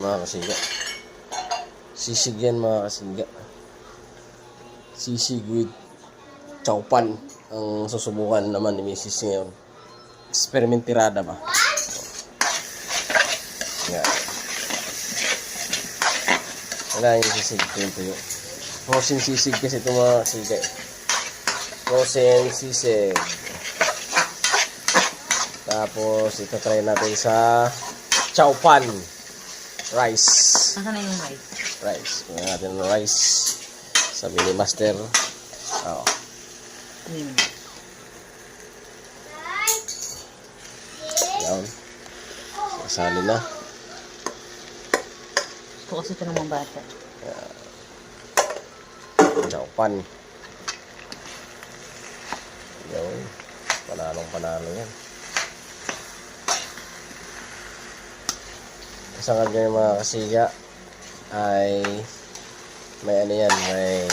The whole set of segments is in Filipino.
Mga kasiga. Sisig yan mga kasiga. Sisig with chowpan. Ang susubukan naman ni Mrs. ngayon. Experimentirada ba? Yan. Wala yung sisig ko yung tuyo. Frozen sisig kasi ito mga kasiga. Frozen sisig. Tapos ito try natin sa chowpan. Rice. Nasaan na yung rice? Rice. Kunin natin ng rice sa Mini Master. Oo. Yan. Kasali na. Gusto kasi ito ng mga bata. Chowpan. Yan. Panalong-panalo yan. Isang ganyan mga kasiga ay may ano yan, may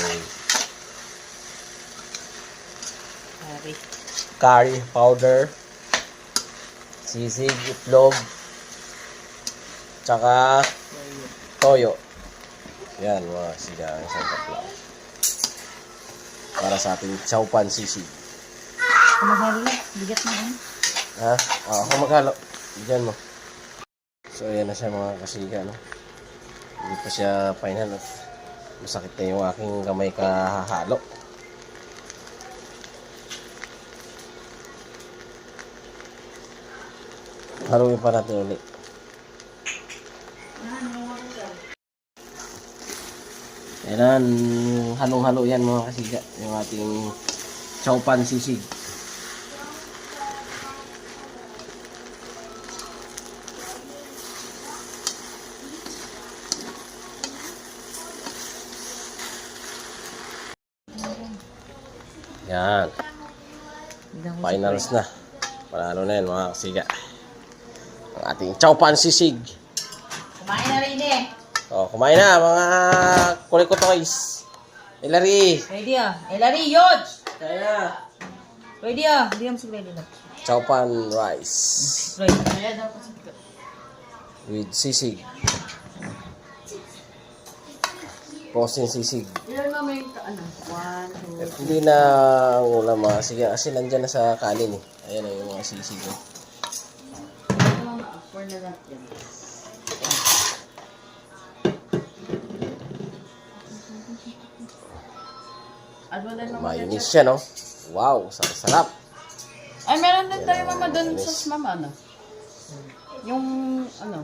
curry powder, sisig, itlog, tsaka toyo. Yan mga kasiga, isang tatlo. Para sa ating chowpan sisig. Kumahalo na, bigat na yun. Ha? Kung maghalo, bigyan mo. So, ayan na siya mga kasiga, no? Hindi pa siya final at masakit na yung aking kamay kahahalo. Haluin pa natin ulit. Ayan, halong-halo yan mga kasiga. Yung ating chowpan sisig. Yan. Finals na. Panalo na yan mga kasiga. Ang ating chowpan sisig. Kumain na rin eh. Kumain na mga kulikotoys. Elari. Ready ah. Elari, yod! Kaya na. Ready ah. Hindi naman ready na. Chowpan rice. Ready. Kaya daw kasi. With sisig. Frozen sisig. Ilan naman yung ano? 1, 2, Hindi na ang ulam mga sige kasi nandyan na sa kanin eh. Ayan na yung mga sisig. for na lang yan. Mayonnaise siya, no? Wow, sarap. Ay, meron din tayo mama doon sa mama, ano? Yung, ano?